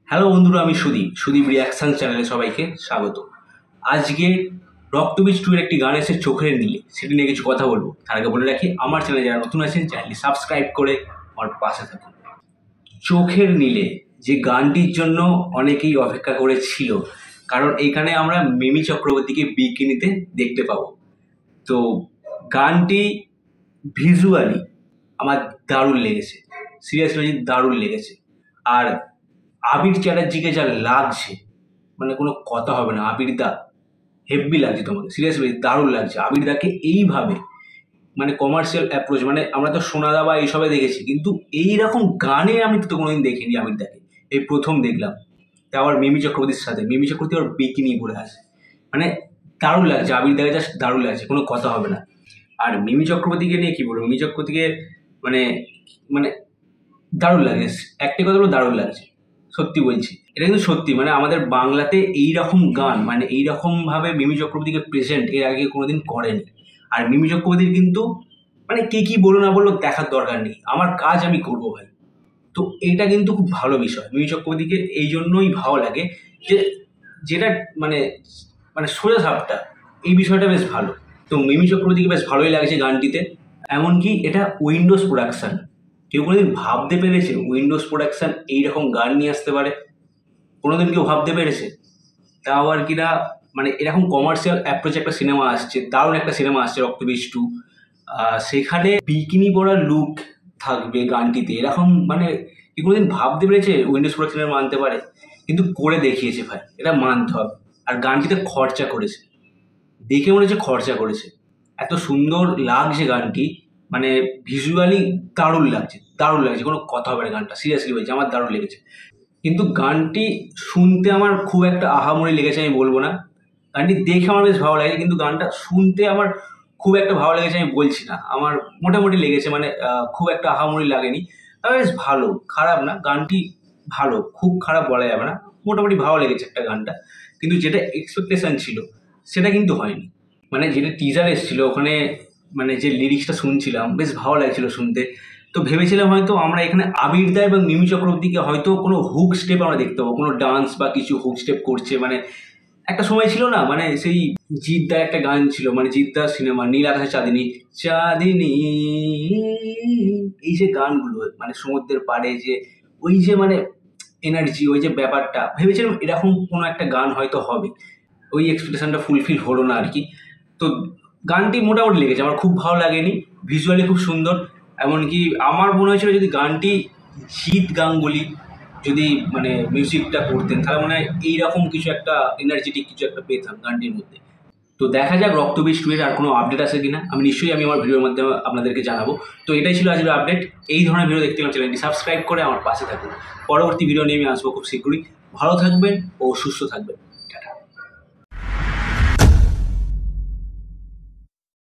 Hello বন্ধুরা, আমি Sudip reaction চ্যানেলে সবাইকে স্বাগত। আজকে রক্তবীজ 2 এর একটি গান এসে চোখের নীলে, সেটি নিয়ে কিছু কথা বলবো। তার আগে বলে রাখি, আমার চ্যানেলে যারা নতুন আছেন চ্যানেলটি সাবস্ক্রাইব করে আমার পাশে থাকুন। চোখের নীলে যে গানটির জন্য অনেকেই অপেক্ষা করেছিল, কারণ এখানে আমরা মিমি চক্রবর্তীকে বিকিনিতে দেখতে পাবো। তো গানটি ভিজুয়ালি আমার দারুণ লেগেছে, সিরিয়াসলি দারুণ লেগেছে। আর আবির চ্যাটার্জিকে যা লাগছে, মানে কোনো কথা হবে না। আবির দা হেভি লাগছে, তোমাকে সিরিয়াসলি দারুণ লাগছে। আবির দাকে এইভাবে মানে কমার্শিয়াল অ্যাপ্রোচ, মানে আমরা তো সোনাদা বা এইসবে দেখেছি, কিন্তু এইরকম গানে আমি তো কোনোদিন দেখিনি আবির দাকে, এই প্রথম দেখলাম। তা আবার মিমি চক্রবর্তীর সাথে, মিমি চক্রবর্তী আবার বিকিনি পরে আসে, মানে দারুণ লাগছে। আবির দাকে জাস্ট দারুণ লাগছে, কোনো কথা হবে না। আর মিমি চক্রবর্তীকে নিয়ে কি বলবো, মিমি চক্রবর্তীকে মানে মানে দারুণ লাগে, একটি কথা বলে দারুণ লাগছে, সত্যি বলছি। এটা কিন্তু সত্যি, মানে আমাদের বাংলাতে এইরকম গান, মানে এইরকমভাবে মিমি চক্রবর্তীকে প্রেজেন্ট এর আগে কোনোদিন করেনি। আর মিমি চক্রবর্তীর কিন্তু মানে কে কি বলো না বললো দেখার দরকার নেই, আমার কাজ আমি করবো ভাই। তো এটা কিন্তু খুব ভালো বিষয়। মিমি চক্রবর্তীকে এই জন্যই ভালো লাগে যে যেটা মানে মানে সোজা সাপটা, এই বিষয়টা বেশ ভালো। তো মিমি চক্রবর্তীকে বেশ ভালোই লাগছে গানটিতে। এমনকি এটা উইন্ডোজ প্রোডাকশান, কেউ কোনোদিন ভাবতে পেরেছে উইন্ডোজ প্রোডাকশান এইরকম গান নিয়ে আসতে পারে? কোনোদিন কেউ ভাবতে পেরেছে? তাও আর কিনা মানে এরকম কমার্শিয়াল অ্যাপ্রোচ একটা সিনেমা আসছে, দারুণ একটা সিনেমা আসছে রক্তবীজ 2, সেখানে বিকিনি পরার লুক থাকবে গানটিতে। এরকম মানে কি কোনোদিন ভাবতে পেরেছে উইন্ডোজ প্রোডাকশনের মানতে পারে? কিন্তু করে দেখিয়েছে ভাই, এটা মানতে হবে। আর গানটিতে খরচা করেছে, দেখে মনে হচ্ছে খরচা করেছে। এত সুন্দর লাগছে গানটি, মানে ভিজুয়ালি দারুণ লাগছে, দারুণ লাগছে, কোনো কথা হবে না। গানটা সিরিয়াসলি বলছি, আমার দারুণ লেগেছে। কিন্তু গানটি শুনতে আমার খুব একটা আহামরি লেগেছে আমি বলবো না, গানটি দেখে আমার বেশ ভালো লাগে, কিন্তু গানটা শুনতে আমার খুব একটা ভালো লেগেছে আমি বলছি না। আমার মোটামুটি লেগেছে, মানে খুব একটা আহামরি লাগেনি, তবে বেশ ভালো, খারাপ না। গানটি ভালো, খুব খারাপ বলা যাবে না, মোটামুটি ভালো লেগেছে একটা গানটা। কিন্তু যেটা এক্সপেকটেশন ছিল সেটা কিন্তু হয়নি। মানে যেটা টিজার এসেছিলো ওখানে, মানে যে লিরিক্সটা শুনছিলাম বেশ ভালো লাগছিল শুনতে। তো ভেবেছিলাম হয়তো আমরা এখানে আবির দা এবং মিমি চক্রবর্তীকে হয়তো কোনো হুক স্টেপ আমরা দেখতে পাবো, কোনো ডান্স বা কিছু হুক স্টেপ করছে। মানে একটা সময় ছিল না, মানে সেই জিদ্দা একটা গান ছিল, মানে জিদ্দা সিনেমা নীল আকাশে চাঁদিনী চাঁদিনী, এই যে গানগুলো মানে সমুদ্রের পাড়ে যে ওই যে মানে এনার্জি, ওই যে ব্যাপারটা, ভেবেছিলাম এরকম কোনো একটা গান হয়তো হবে। ওই এক্সপেকটেশনটা ফুলফিল হলো না আর কি। তো গানটি মোটামুটি লেগেছে, আমার খুব ভালো লাগেনি। ভিজুয়ালি খুব সুন্দর। এমনকি আমার মনে হয়েছিল যদি গানটি জিৎ গাঙ্গুলি যদি মানে মিউজিকটা করতেন, তাহলে মনে হয় এইরকম কিছু একটা এনার্জেটিক কিছু একটা পেতাম গানটির মধ্যে। তো দেখা যাক রক্তবীজ 2 এর আর কোনো আপডেট আছে কিনা, আমি নিশ্চয়ই আমার ভিডিওর মাধ্যমে আপনাদেরকে জানাবো। তো এটাই ছিল আজকের আপডেট। এই ধরনের ভিডিও দেখতে গেলে চ্যানেলটি সাবস্ক্রাইব করে আমার পাশে থাকুন। পরবর্তী ভিডিও নিয়ে আমি আসবো খুব শীঘ্রই। ভালো থাকবেন ও সুস্থ থাকবেন।